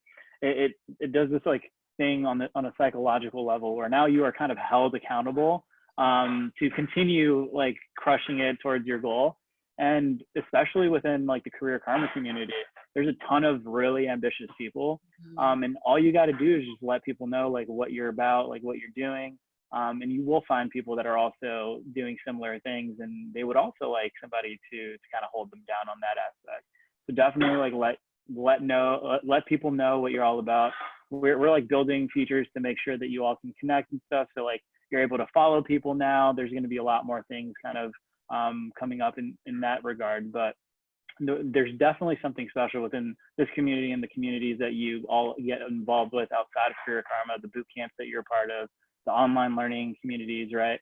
it does this like thing on a psychological level where now you are kind of held accountable to continue like crushing it towards your goal. And especially within like the career karma community, there's a ton of really ambitious people, and all you got to do is just let people know like what you're about, like what you're doing, and you will find people that are also doing similar things, and they would also like somebody to kind of hold them down on that aspect. So definitely like let people know what you're all about. We're like building features to make sure that you all can connect and stuff. So like you're able to follow people now. There's going to be a lot more things kind of coming up in that regard. But there's definitely something special within this community and the communities that you all get involved with outside of Career Karma, the boot camps that you're a part of, the online learning communities, right?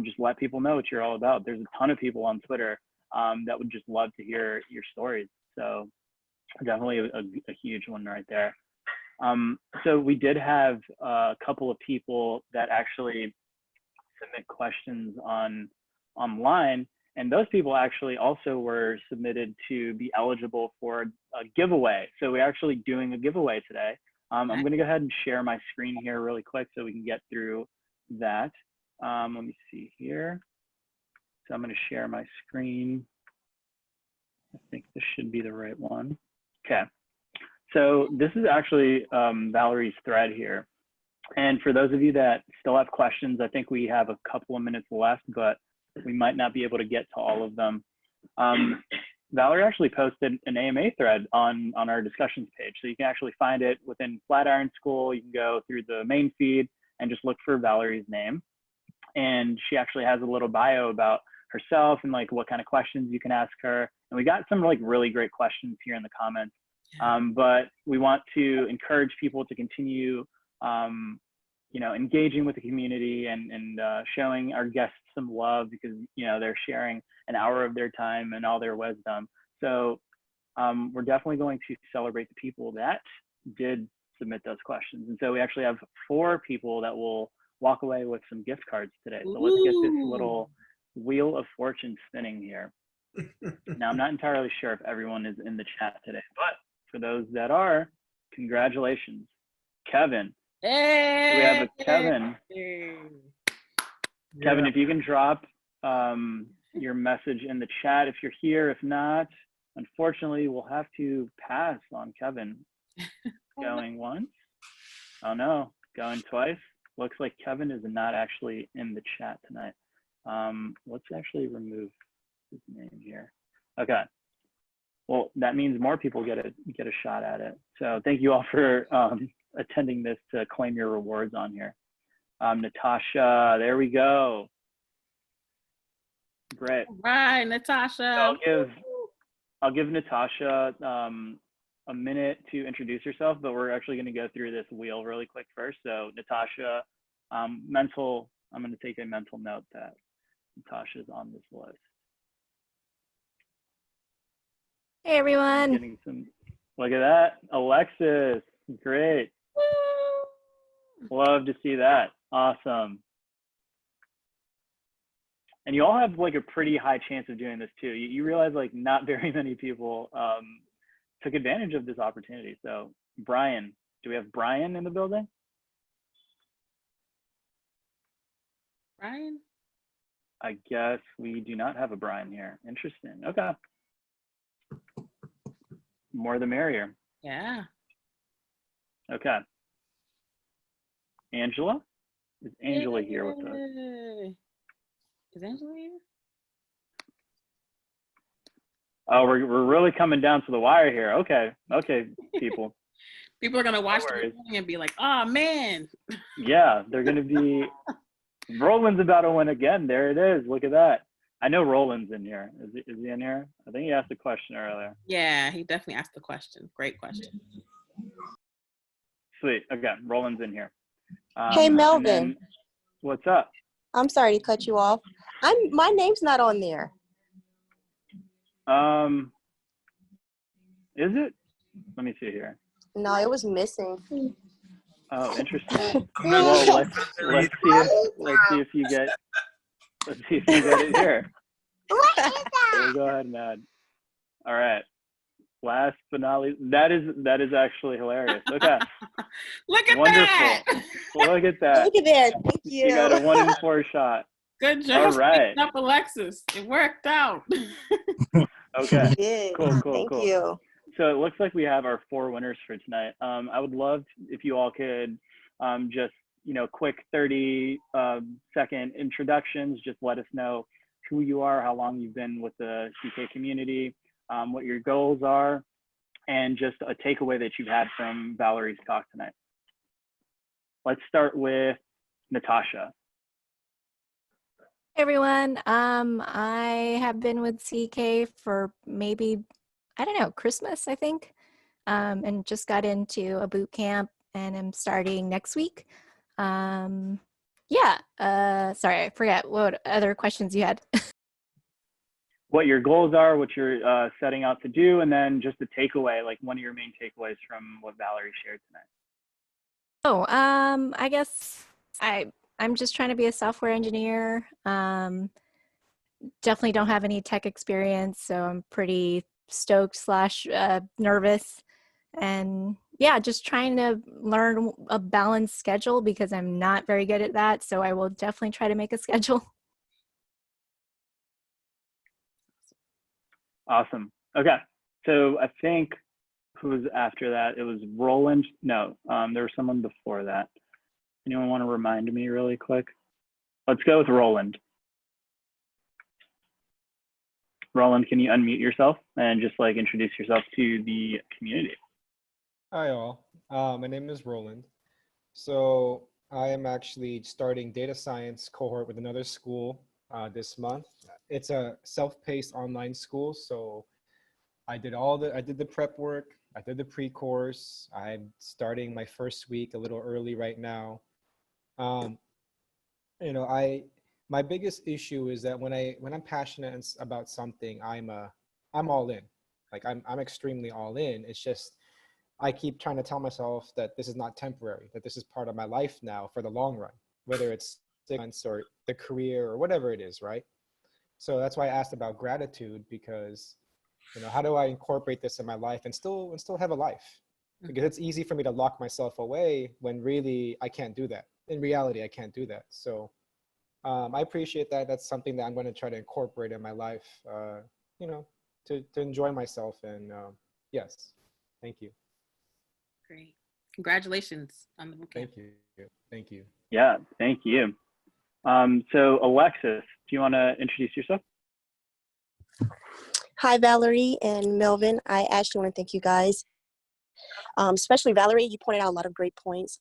Just let people know what you're all about. There's a ton of people on Twitter that would just love to hear your stories. So definitely a huge one right there. So we did have a couple of people that actually submit questions online, and those people actually also were submitted to be eligible for a giveaway. So we're actually doing a giveaway today. I'm going to go ahead and share my screen here really quick so we can get through that. Let me see here. So I'm going to share my screen. I think this should be the right one. Okay. So this is actually Valerie's thread here. And for those of you that still have questions, I think we have a couple of minutes left, but we might not be able to get to all of them. Valerie actually posted an AMA thread on our discussions page. So you can actually find it within Flatiron School. You can go through the main feed and just look for Valerie's name. And she actually has a little bio about herself and like what kind of questions you can ask her. And we got some like really great questions here in the comments. But we want to encourage people to continue, engaging with the community and showing our guests some love, because, they're sharing an hour of their time and all their wisdom. So we're definitely going to celebrate the people that did submit those questions. And so we actually have 4 people that will walk away with some gift cards today. So let's get this little wheel of fortune spinning here. Now, I'm not entirely sure if everyone is in the chat today, but for those that are, congratulations. Kevin. Hey! We have a Kevin. Kevin, if you can drop your message in the chat if you're here. If not, unfortunately, we'll have to pass on Kevin. Going once. Oh no, going twice. Looks like Kevin is not actually in the chat tonight. Let's actually remove his name here. Okay. Well, that means more people get a shot at it. So thank you all for attending this to claim your rewards on here. Natasha, there we go. Great. All right, Natasha. So I'll give Natasha a minute to introduce herself, but we're actually going to go through this wheel really quick first. So Natasha, I'm going to take a mental note that Natasha's on this list. Hey everyone. Getting look at that. Alexis, great. Love to see that. Awesome. And you all have like a pretty high chance of doing this too. You realize like not very many people took advantage of this opportunity. So Brian, do we have Brian in the building? Brian? I guess we do not have a Brian here. Interesting. Okay. More the merrier. Yeah. Okay. Angela? Is Angela here with us? Is Angela here? Oh, we're really coming down to the wire here. Okay. Okay, people. People are gonna watch No the worries. recording and be like, "Oh man." Yeah, they're gonna be. Roland's about to win again. There it is. Look at that. I know Roland's in here. Is he in here? I think he asked a question earlier. Yeah, he definitely asked the question. Great question. Sweet. Okay, Roland's in here. Hey, and Melvin. then- what's up? I'm sorry to cut you off. My name's not on there. Is it? Let me see here. No, it was missing. Oh, interesting. Well, let's see if you get it here. We'll go ahead and add. All right. Last but not least, that is actually hilarious. Okay. Look at Wonderful. that. Look at that. Look at that. Thank you. You got a 1 in 4 shot. Good job. All right. Picking up Alexis. It worked out. Okay. You did. Cool. Thank you. So it looks like we have our 4 winners for tonight. I would love if you all could just, quick 30-second introductions. Just let us know who you are, how long you've been with the CK community, what your goals are, and just a takeaway that you've had from Valerie's talk tonight. Let's start with Natasha. Hey everyone, I have been with CK for maybe, I don't know, Christmas, I think, and just got into a boot camp and I'm starting next week. Sorry, I forgot what other questions you had. What your goals are, what you're setting out to do, and then just a takeaway, like one of your main takeaways from what Valerie shared tonight. I guess I'm just trying to be a software engineer. Definitely don't have any tech experience, so I'm pretty stoked / nervous. And yeah, just trying to learn a balanced schedule because I'm not very good at that. So I will definitely try to make a schedule. Awesome. Okay. So I think who was after that? It was Roland. No, there was someone before that. Anyone want to remind me really quick? Let's go with Roland. Roland, can you unmute yourself and just like introduce yourself to the community? Hi all, my name is Roland. So I am actually starting data science cohort with another school this month. It's a self-paced online school, so I did the prep work, I did the pre-course. I'm starting my first week a little early right now. My biggest issue is that when I'm passionate about something, I'm all in. Like I'm extremely all in. It's just I keep trying to tell myself that this is not temporary, that this is part of my life now for the long run, whether it's 6 months or the career or whatever it is, right? So that's why I asked about gratitude, because how do I incorporate this in my life and still have a life? Because it's easy for me to lock myself away when really I can't do that. In reality, I can't do that. So I appreciate that. That's something that I'm going to try to incorporate in my life, to enjoy myself. And yes, thank you. Great. Congratulations on the bootcamp. Thank you. Yeah, thank you. So Alexis, do you want to introduce yourself? Hi, Valerie and Melvin. I actually want to thank you guys. Especially Valerie, you pointed out a lot of great points.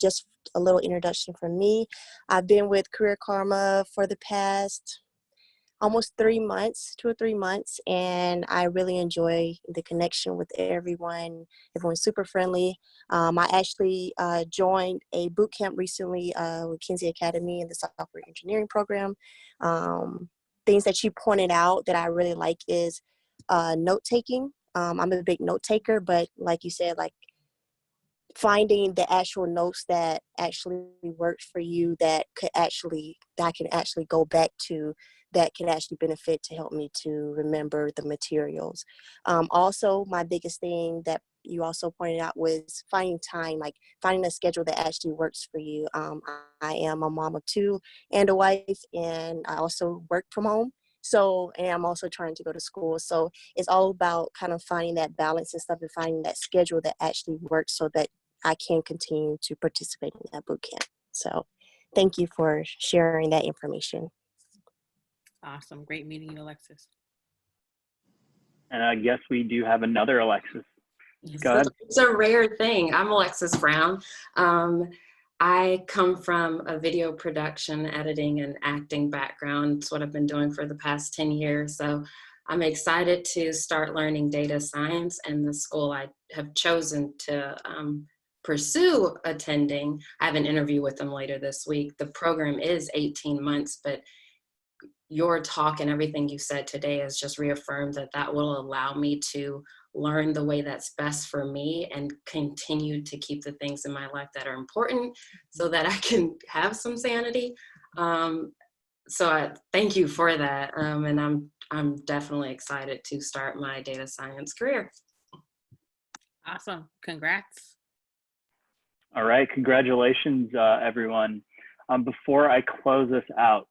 Just a little introduction from me. I've been with Career Karma for the past almost 3 months, 2 or 3 months, and I really enjoy the connection with everyone. Everyone's super friendly. I actually joined a boot camp recently with Kinsey Academy in the software engineering program. Things that you pointed out that I really like is note taking. I'm a big note taker, but like you said, like finding the actual notes that actually worked for you that I can actually go back to, that can actually benefit to help me to remember the materials. Also, my biggest thing that you also pointed out was finding time, like finding a schedule that actually works for you. I am a mom of 2 and a wife, and I also work from home. So, and I'm also trying to go to school. So it's all about kind of finding that balance and stuff and finding that schedule that actually works so that I can continue to participate in that boot camp. So thank you for sharing that information. Awesome. Great meeting you, Alexis. And I guess we do have another Alexis. Go ahead. It's a rare thing. I'm Alexis Brown. I come from a video production, editing, and acting background. It's what I've been doing for the past 10 years. So I'm excited to start learning data science, and the school I have chosen to pursue attending. I have an interview with them later this week. The program is 18 months, but your talk and everything you said today has just reaffirmed that that will allow me to learn the way that's best for me and continue to keep the things in my life that are important so that I can have some sanity. So I thank you for that. And I'm definitely excited to start my data science career. Awesome. Congrats. All right. Congratulations, everyone. Before I close this out,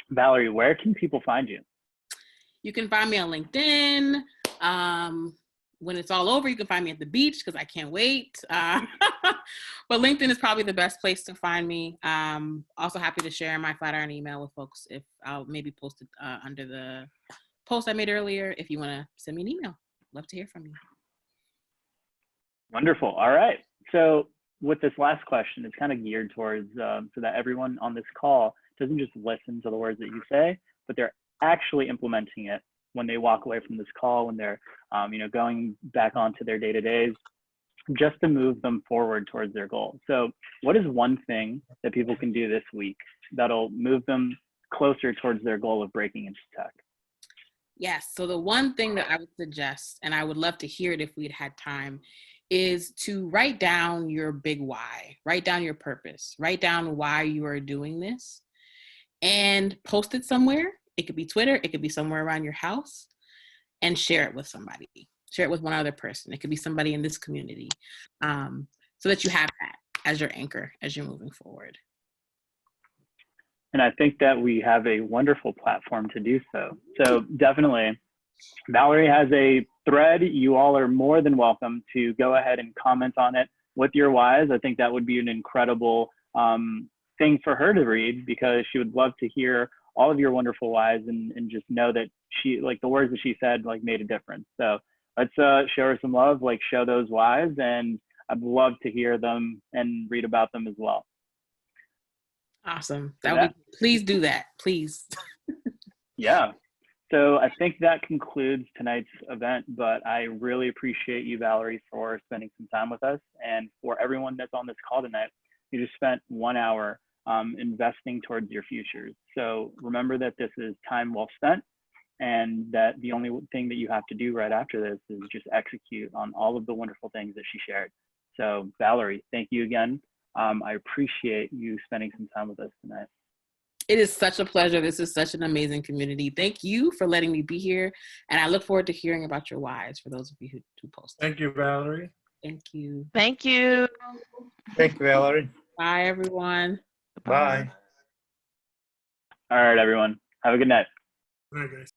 Valerie, where can people find you? You can find me on LinkedIn. When it's all over, you can find me at the beach because I can't wait. But LinkedIn is probably the best place to find me. Also happy to share my Flatiron email with folks. If I'll maybe post it under the post I made earlier. If you want to send me an email, love to hear from you. Wonderful. All right. So with this last question, it's kind of geared towards so that everyone on this call doesn't just listen to the words that you say, but they're actually implementing it when they walk away from this call, when they're going back onto their day-to-days, just to move them forward towards their goal. So what is one thing that people can do this week that'll move them closer towards their goal of breaking into tech? Yes. So the one thing that I would suggest, and I would love to hear it if we'd had time, is to write down your big why, write down your purpose, write down why you are doing this, and post it somewhere. It could be Twitter, it could be somewhere around your house, and share it with somebody. Share it with one other person. It could be somebody in this community, so that you have that as your anchor as you're moving forward. And I think that we have a wonderful platform to do so. So definitely, Valerie has a thread. You all are more than welcome to go ahead and comment on it with your whys. I think that would be an incredible thing for her to read, because she would love to hear all of your wonderful whys and just know that she, like the words that she said, like made a difference. So let's show her some love, like show those whys, and I'd love to hear them and read about them as well. Awesome. That would be, please do that, please. Yeah. So I think that concludes tonight's event, but I really appreciate you, Valerie, for spending some time with us. And for everyone that's on this call tonight, you just spent 1 hour investing towards your futures. So remember that this is time well spent, and that the only thing that you have to do right after this is just execute on all of the wonderful things that she shared. So Valerie, thank you again. I appreciate you spending some time with us tonight. It is such a pleasure. This is such an amazing community. Thank you for letting me be here. And I look forward to hearing about your whys for those of you who post. Thank you, Valerie. Thank you. Thank you. Thank you, Valerie. Bye, everyone. Bye. All right, everyone. Have a good night. All right, guys.